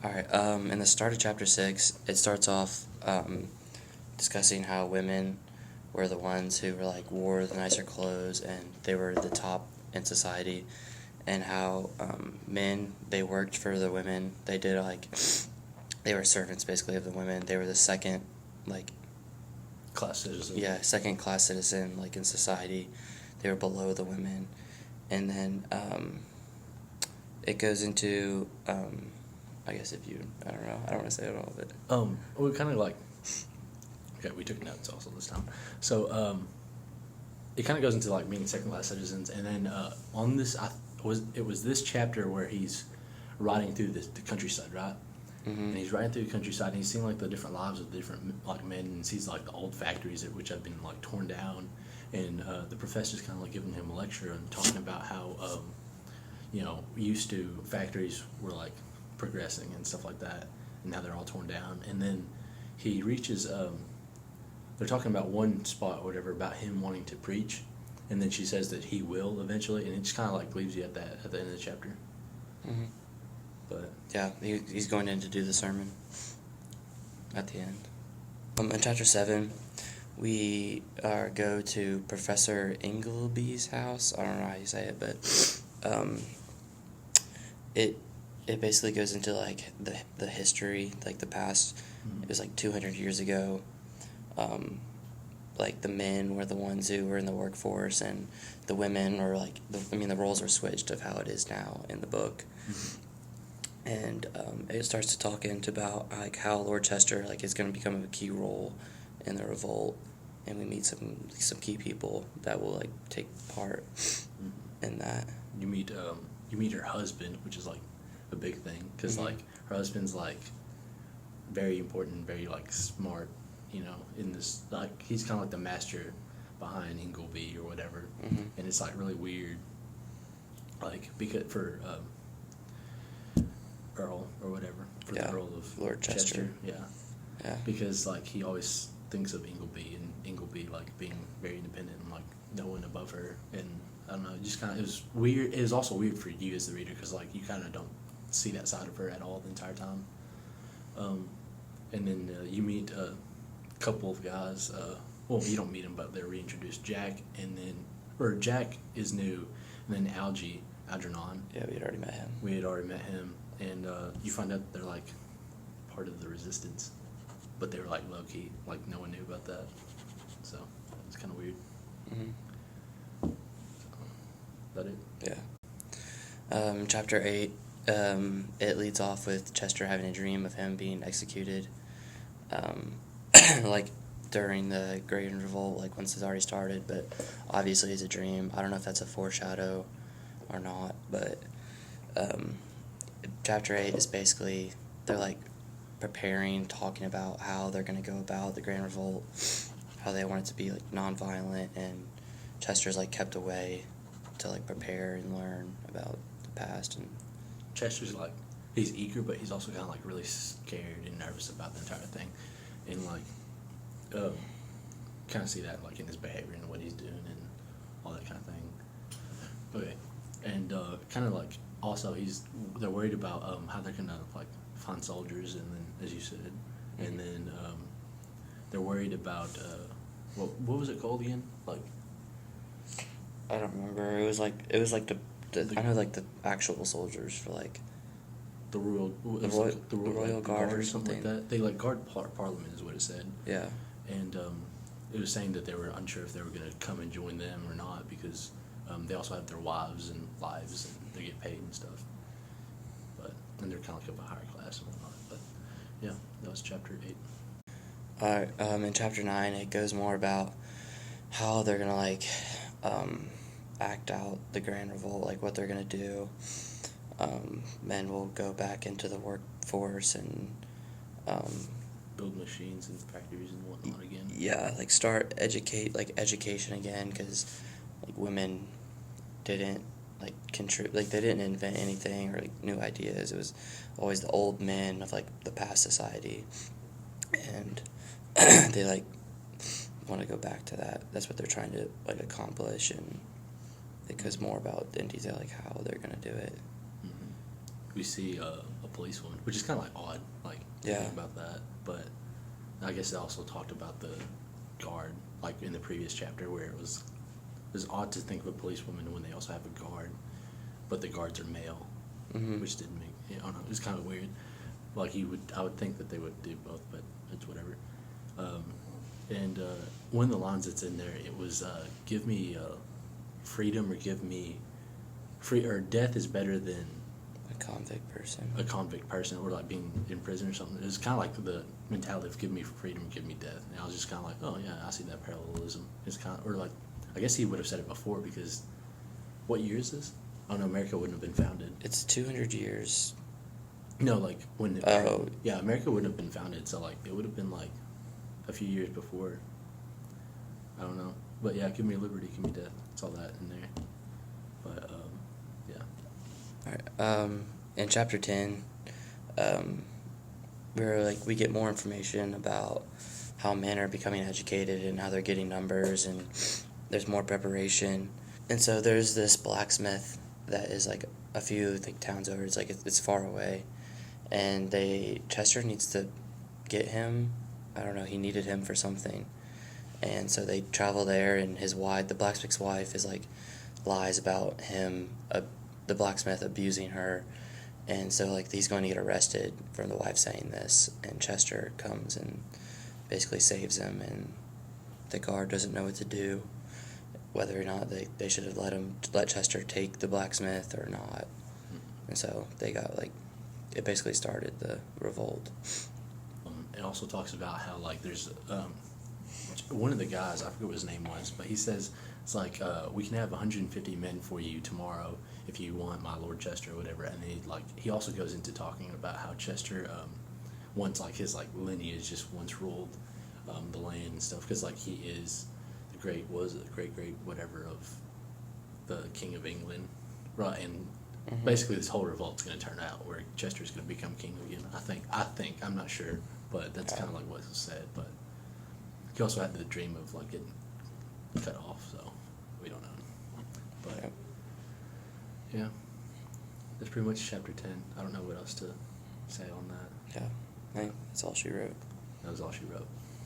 All right. In the start of chapter 6, it starts off discussing how women were the ones who were like wore the nicer clothes and they were the top in society, and how men, they worked for the women. They did like they were servants basically of the women. They were the second like Class citizen. second class citizen like in society. They were below the women, and then it goes into I guess if you I don't know, I don't want to say it all, but We kind of like. Okay, we took notes also this time. So it kind of goes into like being second class citizens, and then on this, it was this chapter where he's riding through the countryside, right? Mm-hmm. And he's riding through the countryside, and he's seeing like the different lives of different like men, and sees like the old factories which have been like torn down, and the professor's kind of like giving him a lecture and talking about how used to factories were like progressing and stuff like that, and now they're all torn down. And then he reaches they're talking about one spot or whatever about him wanting to preach, and then she says that he will eventually, and it just kind of like leaves you at that at the end of the chapter. Mm-hmm. But yeah, he's going in to do the sermon at the end. In chapter 7, we go to Professor Ingleby's house. I don't know how you say it, but it basically goes into like the history, like the past. Mm-hmm. It was like 200 years ago. Like the men were the ones who were in the workforce, and the women were like the roles were switched of how it is now in the book. Mm-hmm. And it starts to talk into about like how Lord Chester like is going to become a key role in the revolt, and we meet some key people that will like take part in that. You meet her husband, which is like a big thing, because Mm-hmm. like her husband's like very important, very like smart, in this, like he's kind of like the master behind Ingleby or whatever. Mm-hmm. And it's like really weird, like because for Earl or whatever, for the Earl of Lord Chester. Yeah, because like he always thinks of Ingleby, and Ingleby like being very independent and like no one above her. And I don't know, just kind of, it was weird. It was also weird for you as the reader, because like you kind of don't see that side of her at all the entire time. And then you meet a couple of guys. Well, you don't meet them, but they're reintroduced. Jack is new, and then Algernon. yeah, we had already met him. We had already met him, and you find out they're like part of the resistance, but they were like low key, like no one knew about that. So it's kind of weird. Mm-hmm. Is that it? Yeah. Chapter 8, it leads off with Chester having a dream of him being executed, like during the Great Revolt, like once it's already started, but obviously it's a dream. I don't know if that's a foreshadow or not, but chapter 8 is basically, they're like preparing, talking about how they're going to go about the Grand Revolt, how they want it to be like non-violent, and Chester's like kept away to like prepare and learn about the past. And Chester's like, he's eager, but he's also kind of like really scared and nervous about the entire thing, and like kind of see that like in his behavior and what he's doing and all that kind of thing. Okay, and kind of like also they're worried about how they're gonna like find soldiers, and then as you said, Mm-hmm. and then they're worried about what was it called again? Like I don't remember. It was like the I know like the actual soldiers for like the Royal Royal Guard or something like that. They like guard Parliament is what it said. Yeah. And it was saying that they were unsure if they were going to come and join them or not, because they also have their wives and lives, and they get paid and stuff. And they're kind of like of a higher class and whatnot. But yeah, that was chapter 8. Alright, in chapter 9, it goes more about how they're gonna like act out the Grand Revolt, like what they're gonna do. Men will go back into the workforce and Build machines and factories and whatnot again. Yeah, like start education again, because like women didn't like contribute, like they didn't invent anything or like new ideas. It was always the old men of like the past society, and they like want to go back to that. That's what they're trying to like accomplish, and it goes more about in detail like how they're gonna do it. Mm-hmm. We see a policewoman, which is kind of like odd, like Yeah. thinking about that. But I guess it also talked about the guard, like in the previous chapter, where it was odd to think of a policewoman when they also have a guard, but the guards are male, which didn't make. I don't know. It was kind of weird. Like I would think that they would do both, but it's whatever. And one of the lines that's in there, it was give me freedom or give me free, or death is better than A convict person. or like being in prison or something. It was kind of like the mentality of give me freedom, give me death. And I was just kind of like, oh yeah, I see that parallelism. It's kind of, or like, I guess he would have said it before, because what year is this? Oh no, America wouldn't have been founded. It's 200 years. No, like when. Oh. Yeah, America wouldn't have been founded, so like it would have been like a few years before. I don't know, but yeah, give me liberty, give me death. It's all that in there. But yeah. All right. In chapter 10, we get more information about how men are becoming educated and how they're getting numbers, and there's more preparation. And so there's this blacksmith that is like a few towns over. It's like it's far away, and Chester needs to get him. I don't know. He needed him for something, and so they travel there. And the blacksmith's wife, is like lies about him, the blacksmith abusing her, and so like he's going to get arrested from the wife saying this. And Chester comes and basically saves him, and the guard doesn't know what to do, whether or not they should have let Chester take the blacksmith or not. And so they got it basically started the revolt. It also talks about how like there's one of the guys, I forget what his name was, but he says it's like we can have 150 men for you tomorrow if you want, my Lord Chester or whatever. And he also goes into talking about how Chester once his lineage just once ruled the land and stuff, because he is the great whatever of the King of England, right? And basically this whole revolt's going to turn out where Chester's going to become king again. I think I'm not sure, but that's kind of like what was said. But he also had the dream of getting cut off, so we don't know. But yeah, that's pretty much chapter 10. I don't know what else to say on that. Yeah, that's all she wrote. That was all she wrote.